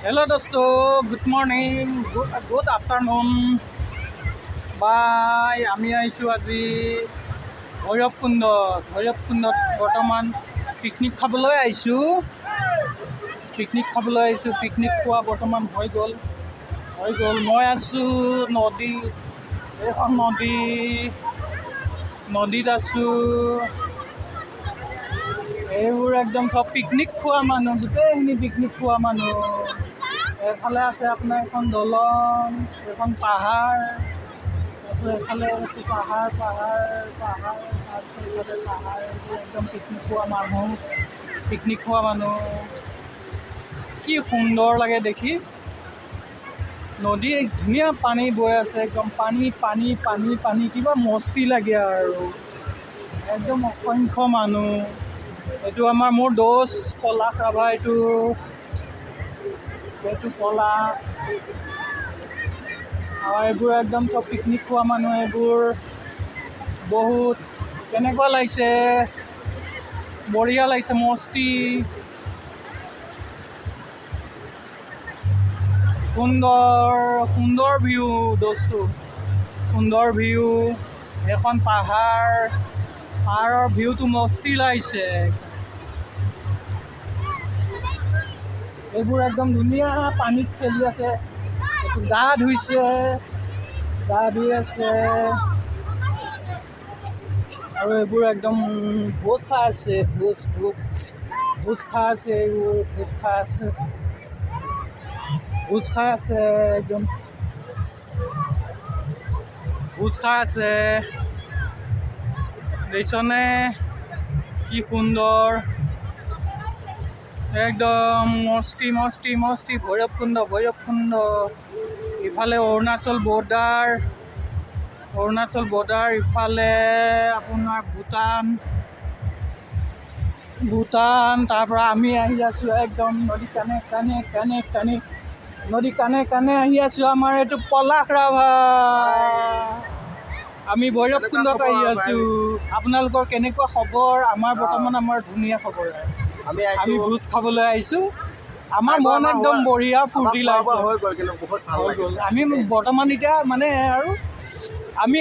Hello दोस्तों, good morning, good afternoon. Bye आमी आइसु আজি ভৈৰৱকুণ্ডত বৰ্তমান পিকনিক খাবলৈ আহিছোঁ। পিকনিক খোৱা বৰ্তমান হৈ গ'ল। মই আছোঁ এখন নদীত আছোঁ। এইবোৰ একদম চব পিকনিক খোৱা মানুহ, গোটেইখিনি পিকনিক খোৱা মানুহ। এফালে আছে আপোনাৰ এখন দলং, এখন পাহাৰ, এফালে পাহাৰ একদম পিকনিক খোৱা মানুহ। কি সুন্দৰ লাগে দেখি। নদী ধুনীয়া পানী বৈ আছে, একদম পানী কিবা মস্তি লাগে আৰু একদম অসংখ্য মানুহ। এইটো মোৰ দোষ পলাশ ৰাভা, এইটো পলাশ। আৰু এইবোৰ একদম চব পিকনিক খোৱা মানুহ। এইবোৰ বহুত কেনেকুৱা লাগিছে, বঢ়িয়া লাগিছে, মস্তি। সুন্দৰ ভিউ দোস্তটো, সুন্দৰ ভিউ। এখন পাহাৰৰ ভিউটো মস্তি লাগিছে। এইবোৰ একদম ধুনীয়া পানীত খেলি আছে, গা ধুই আছে। আৰু এইবোৰ একদম ভোজ খাই আছে, ভোজ খাই আছে। দেখিছনে কি সুন্দৰ, একদম মস্তি। ভৈৰৱকুণ্ড। ইফালে অৰুণাচল বৰ্ডাৰ, ইফালে আপোনাৰ ভূটান। তাৰ পৰা আমি আহি আছোঁ একদম নদী কাণে আহি আছোঁ। আমাৰ এইটো পলাশ ৰাভা। আমি ভৈৰৱকুণ্ডত আহি আছোঁ। আপোনালোকৰ কেনেকুৱা খবৰ? বৰ্তমান আমাৰ ধুনীয়া খবৰ। আমি ভোজ খাবলৈ আহিছোঁ। আমাৰ মন একদম বঢ়িয়া, ফূৰ্তি লাগিছে। আমি বৰ্তমান এতিয়া আমি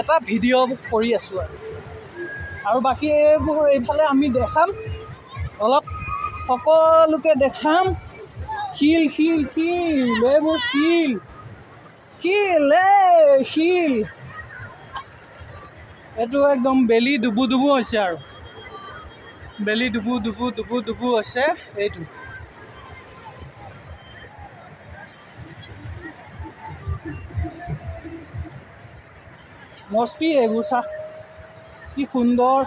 এটা ভিডিঅ' কৰি আছোঁ আৰু বাকী এইফালে আমি দেখাম, অলপ সকলোকে দেখাম। শিল এইবোৰ শিল। এইটো একদম বেলি ডুবু হৈছে আৰু বেলি ডুবু হৈছে এইটো। মস্তি এইবোৰ চাহ, কি সুন্দৰ,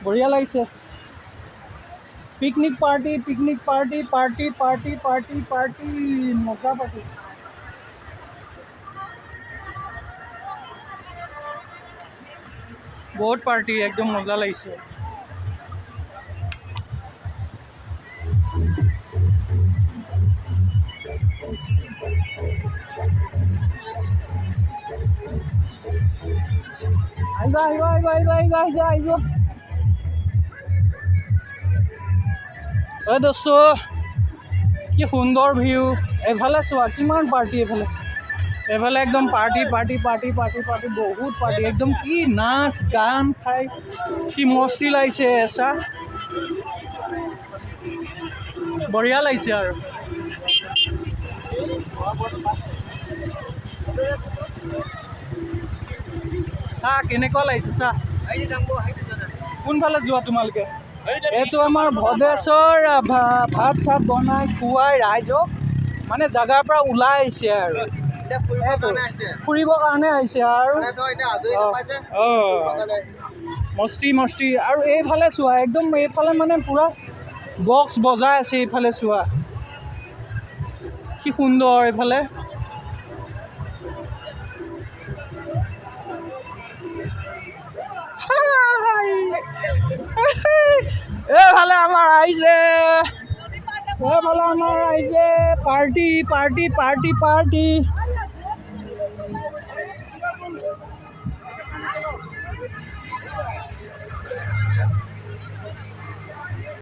বঢ়িয়া লাগিছে। পিকনিক পাৰ্টি, মজা পাৰ্টি। বহুত পাৰ্টি, একদম মজা লাগিছে। আহিব। এই দোস্ত, কি সুন্দৰ ভিউ। এইফালে চোৱা কিমান পাৰ্টি, এইফালে একদম পাৰ্টি, বহুত পাৰ্টি। একদম কি নাচ গান খাই কি মস্তি লাগিছে, চা বঢ়িয়া লাগিছে আৰু চাহ কেনেকুৱা লাগিছে। চাহ কোনফালে যোৱা তোমালোকে? এইটো আমাৰ ভদেশ্বৰ ভাত চাত বনাই খুৱাই ৰাইজক, জাগাৰ পৰা ওলাই আহিছে আৰু ফুৰিবৰ কাৰণে আহিছে আৰু মস্তি। আৰু এইফালে চোৱা, একদম এইফালে পুৰা বক্স বজাই আছে। এইফালে চোৱা কি সুন্দৰ। এইফালে আমাৰ আহিছে পাৰ্টি।